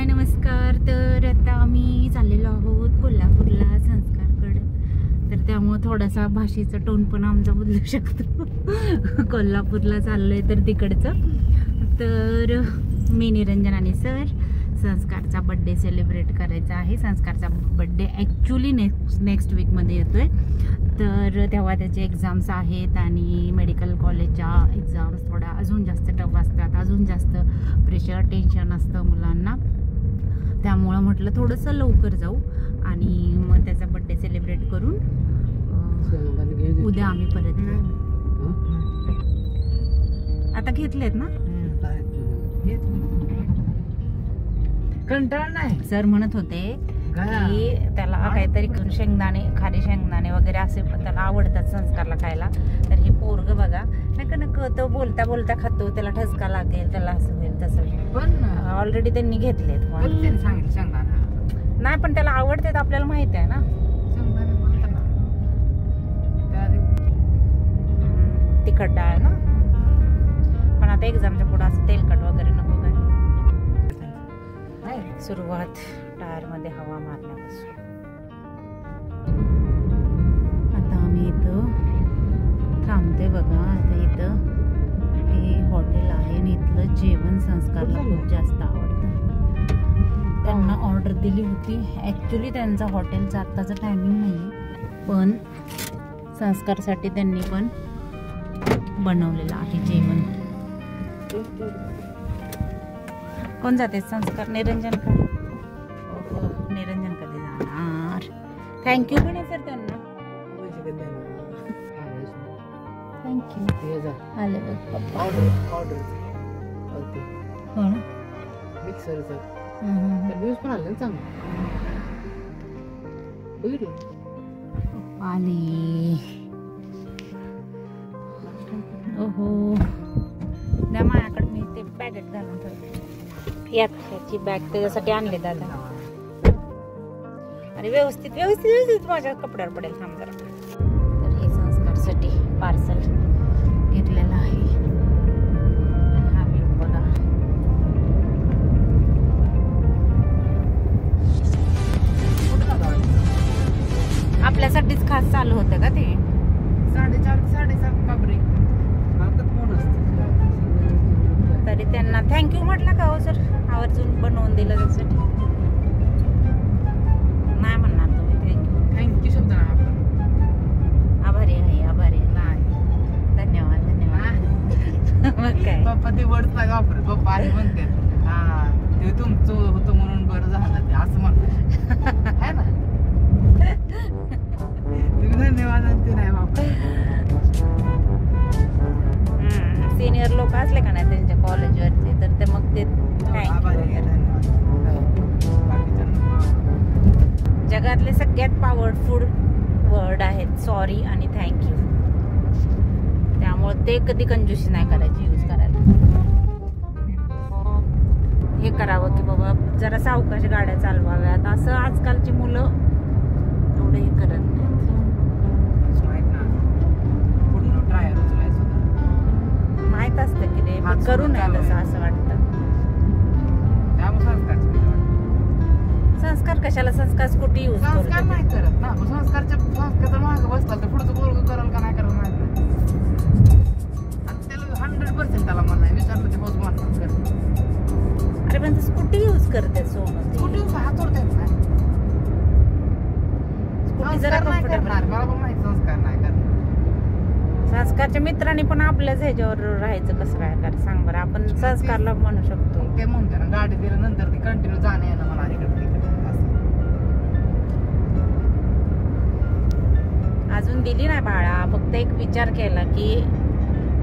नमस्कार. तर आता आम्ही चाललेलो आहोत कोल्हापूरला संस्कारकडे. तर त्यामुळे थोडासा भाषेचा टोन पण आमचा बदलू शकतो. कोल्हापूरला चाललोय तर तिकडचं. तर मी निरंजन आणि सर संस्कारचा बड्डे सेलिब्रेट करायचा आहे. संस्कारचा बड्डे ॲक्च्युली नेक्स्ट वीकमध्ये येतोय. तर तेव्हा त्याचे एक्झाम्स आहेत आणि मेडिकल कॉलेजच्या एक्झाम्स थोड्या अजून जास्त टफ असतात, अजून जास्त प्रेशर टेन्शन असतं मुलांना. त्यामुळं म्हटलं थोडंसं लवकर जाऊ आणि मग त्याचा बड्डे सेलिब्रेट करून उद्या आम्ही परत आता घेतलेत ना. कंटाळ नाही. सर म्हणत होते की त्याला काहीतरी शेंगदाणे, खारी शेंगदाणे वगैरे असे त्याला आवडतात संस्कारला खायला. तर हे पोरग बघा नक तो बोलता बोलता खातो, त्याला ठसका लागेल, त्याला असं होईल तसं होईल. पण ऑलरेडी त्यांनी घेतलेत. सांगितलं शेंगदाणा नाही पण त्याला आवडतात आपल्याला माहिती आहे ना. तिखट डाळ ना. पण आता एक्झामच्या पुढे असं तेलकट वगैरे नको काय. सुरुवात टायर मध्ये हवा मारण्यापासून. आता आम्ही इथं थांबते बघा. आता इथं हे हॉटेल आहे आणि इथलं जेवण संस्कारला खूप जास्त आवडतं. त्यांना ऑर्डर दिली होती. ॲक्च्युली त्यांचा हॉटेलचा आत्ताचा टायमिंग नाही, पण संस्कारसाठी त्यांनी पण बनवलेलं आहे जेवण. कोण जाते संस्कार? निरंजन का? निरंजन कधी जाणार? थँक्यू पण आहे सर त्यांना. थँक्यू. आले बघ पप्पा. हो ना. मिक्सरचा व्ह्यूज पण आले चांगलं. आले. ओहो द्या माझ्याकडे, मी ते पॅकेट घालून ठेवते. याची बॅग त्याच्यासाठी आणले दादा. अरे व्यवस्थित व्यवस्थित व्यवस्थित माझ्या कपड्यावर पडेल. थांब जरा. तर हे संस्कारसाठी पार्सल घेतलेलं आहे. हा व्ह्यू बघा. आपल्यासाठीच खास चालू होतं का ते? 4:30 7:30 काबरे तरी त्यांना थँक्यू म्हटलं का हो सर? आवर्जून बनवून दिलं त्यासाठी. नाही म्हणणार तुम्ही थँक्यू शब्द ना. आभारी आहे, आभारी आहे. धन्यवाद धन्यवाद. मग काय पप्पा ते वर्ड नाही वापरत. पप्पा आणि म्हणते हा ते तुमचं होतं म्हणून बरं झालं ते असं म्हणतात है ना. तुम्ही धन्यवाद ते नाही वापरत. सिनियर लोक असले का नाही त्यांच्या कॉलेजवरचे तर ते मग ते जगातले सगळ्यात पॉवरफुल वर्ड आहेत सॉरी आणि थँक्यू. त्यामुळे ते कधी कंजूसी नाही करायची यूज करायला. हे करावं की बाबा जरा सावकाश गाड्या चालवाव्यात, असं आजकालची मुलं एवढे हे करत नाहीत. माहित असतं की रे करू नये तसं, असं वाटतं. संस्कार कशाला? संस्कार स्कूटी यूज संस्कार नाही करत ना. संस्कारच्या मागे बसतात तर पुढचं पोरग कराल का नाही करत माहित नाही. आणि त्याला 100% त्याला म्हणा विचारलं ते होच म्हणणार करत. अरे पण स्कूटी यूज करते सोबत. स्कूटी हात सोडता येत नाही. स्कूटी जरा कम्फर्टेबल. मला पण माहिती संस्कार नाही करत. संस्कारच्या मित्रांनी पण आपल्याच ह्याच्यावर राहायचं कसं काय कर सांग बरं. आपण संस्कारला म्हणू शकतो. ते म्हणते ना गाडी दिल्यानंतर ती कंटिन्यू जाणे ना मला इकडे अजून दिली नाही बाळा. फक्त एक विचार केला की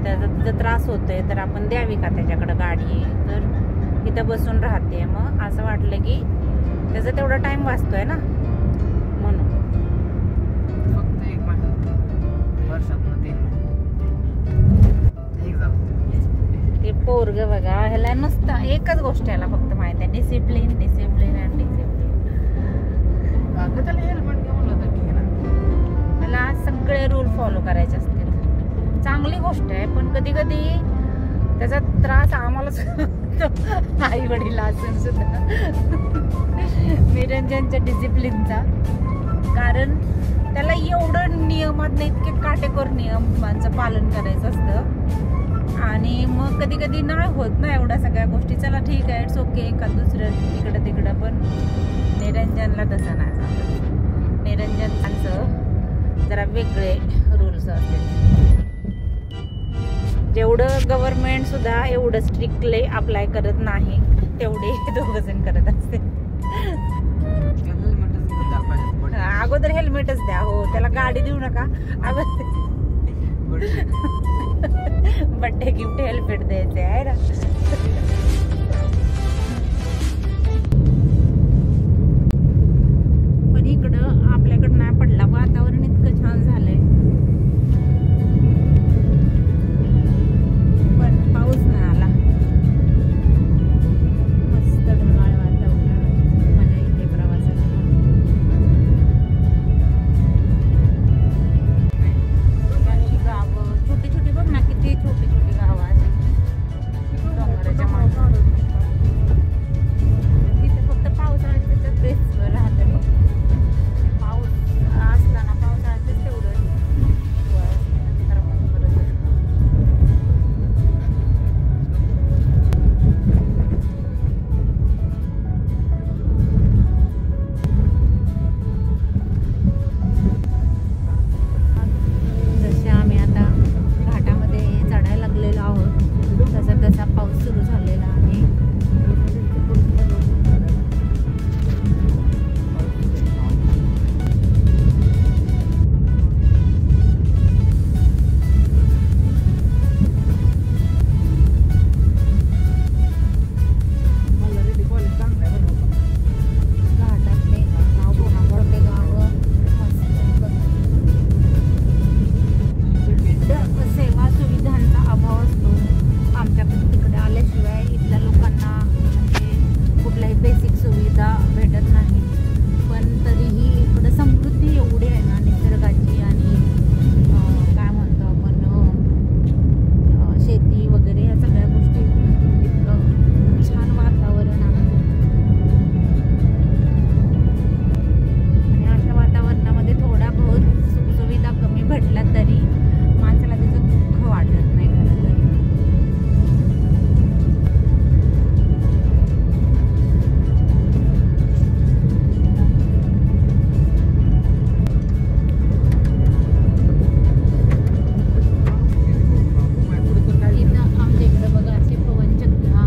त्याचा तिचा त्रास होतोय तर आपण द्यावी का त्याच्याकडे गाडी. तर इथं बसून राहते. मग असं वाटलं की त्याचा तेवढा टाइम वाचतोय ना म्हणून. फक्त एक महिना वर्षातून 3 ते पोरग बघा ह्याला नुसतं एकच गोष्ट याला फक्त माहित आहे. Discipline discipline and discipline. त्याला हेल्मेट घेऊन त्याला सगळे रूल फॉलो करायचे असतील. चांगली गोष्ट आहे पण कधी कधी त्याचा त्रास आम्हालाच शकतो आई वडील असून सुद्धा निरंजनच्या डिसिप्लिनचा. कारण त्याला एवढं नियमात इतके काटेकोर नियमांचं पालन करायचं असतं आणि मग कधी कधी नाही होत ना एवढ्या सगळ्या गोष्टी. चला ठीक आहे, इट्स ओके, एखाद दुसरं इकडं तिकडं. पण निरंजनला तसं नाही सांगत. निरंजनचं जरा वेगळे रूल्स असतात. जेवढं गव्हर्नमेंट सुद्धा एवढं स्ट्रिक्टली अप्लाय करत नाही तेवढे दोघंजण करत असते. अगोदर हेल्मेटच द्या. हो, त्याला गाडी देऊ नका. अगोदर बड्डे गिफ्ट हेल्मेट द्यायचे आहे ना. पण इकडं आपल्याकडं नाही पडला. वातावरण इतकं छान झालंय पण पाऊस नाही आला. मस्त ढगाळ वातावरण, मजा येते प्रवासाची. गावं छोटी छोटी बघ ना, किती छोटी छोटी गावं आहेत डोंगराच्या मागे. तिथे फक्त पावसाळ्यात त्याच्यात बेस राहते. मग पाऊस असला ना पावसाळ्यातच तेवढं तर मग परत जसे आम्ही आता घाटामध्ये चढायला लागलेलो आहोत तसा तसा पाऊस सुरू झालेला आहे. घाटातले गाव मोठे गावं मस्त. सेवा सुविधांचा अभाव असतो आमच्याकडे. तिकडे आल्याशिवाय इथल्या लोकांना म्हणजे कुठल्याही बेसिक सुविधा भेटत नाही. पण तरीही इकडं समृद्धी एवढी आहे ना निसर्गाची आणि काय म्हणतो आपण शेती वगैरे या सगळ्या गोष्टी. इतकं छान वातावरण आहे आणि अशा वातावरणामध्ये थोडा बहुत सुखसुविधा कमी भेटल्या तरी माणसाला त्याचं दुःख वाटत नाही खरं तर. इथं आमच्या इकडे बघा असे पवनचक्क्या.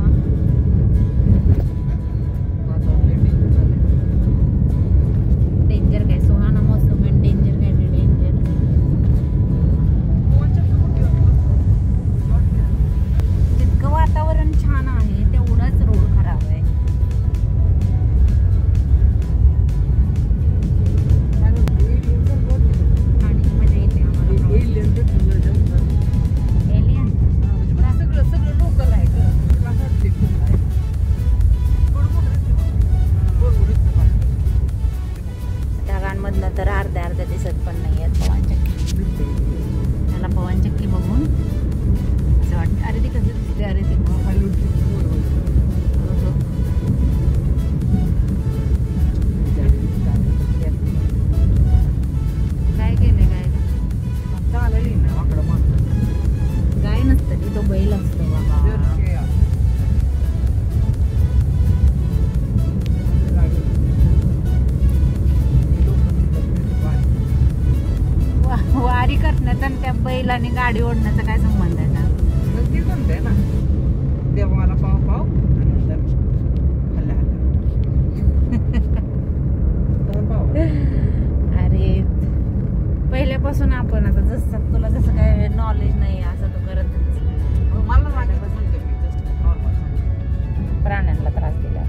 डेंजर काय सुहाना मौसम आहे. डेंजर काय डेंजर. जितकं वातावरण छान आहे तेवढाच रोड खराब आहे. आणि मजा येते आम्हाला. एलियन सगळं लोकल आहे का? ढगांमधनं तर अर्ध्या अर्ध्या दिसत पण नाही आहेत पवनचक्की. त्याला पवनचक्की बघून असं वाटतं अरे ती कधी दिसते, अरे ती काय केलंय गाय नसतं ती, तो बैल असतो बाबा. वारी करण्याचा आणि त्या बैल आणि गाडी ओढण्याचा काय संबंध आहे का? ना देवाला पाव पाव नंतर हल्ला अरे पहिल्यापासून आपण आता जसं तुला जसं काय नॉलेज नाही असं तो करत मला माझ्यापासून प्राण्यांना त्रास दिला.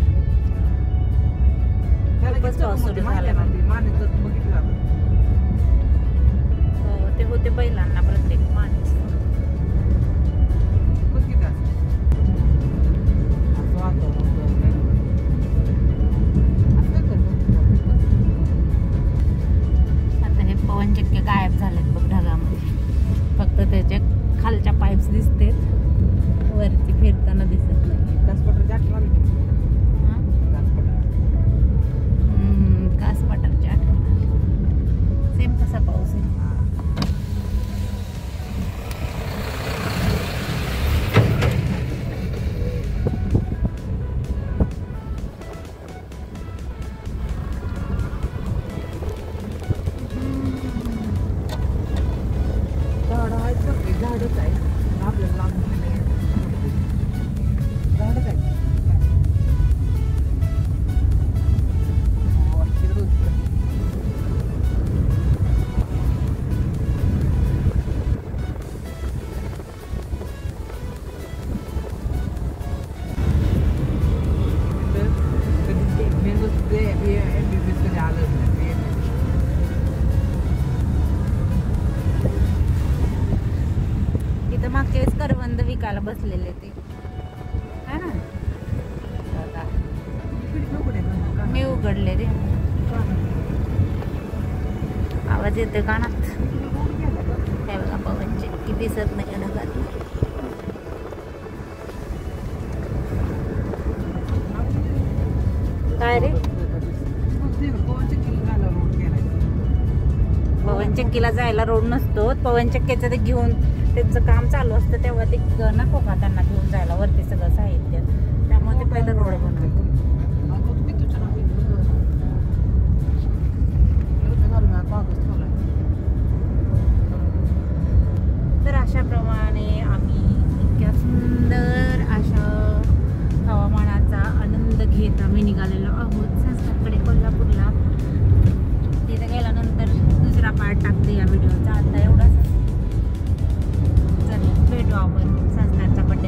खूपच पाऊस सुरू झाला ना. ते होते बैलांना प्रत्येक माणूस. आता हे पवनचक्की गायब झालेत बघ ढगामध्ये. फक्त त्याच्या खालच्या पाईप्स दिसतेत, वरती फिरताना दिसत नाही. विकायला बसलेले ते है ना. मी उघडले रे. आवाज येते कानात. हे बघा पवनचे की दिसत नाही ढगात. काय रे पवन चक्कीला जायला रोड नसतो. पवन चक्कीचं ते घेऊन त्यांचं काम चालू असतं तेव्हा ते नको का त्यांना घेऊन जायला वरती सगळं साहित्य. त्यामुळे ते पहिलं रोड बनवतो. तर अशाप्रमाणे आम्ही इतक्या सुंदर अशा हवामानाचा आनंद घेत आम्ही निघालेलो आहोत संस्कारकडे कोल्हापूरला. तिथे गेल्यानंतर दुसरा पार्ट टाकते या व्हिडिओचा. आता एवढाच. चल भेटू आपण संस्कारचा बड्डे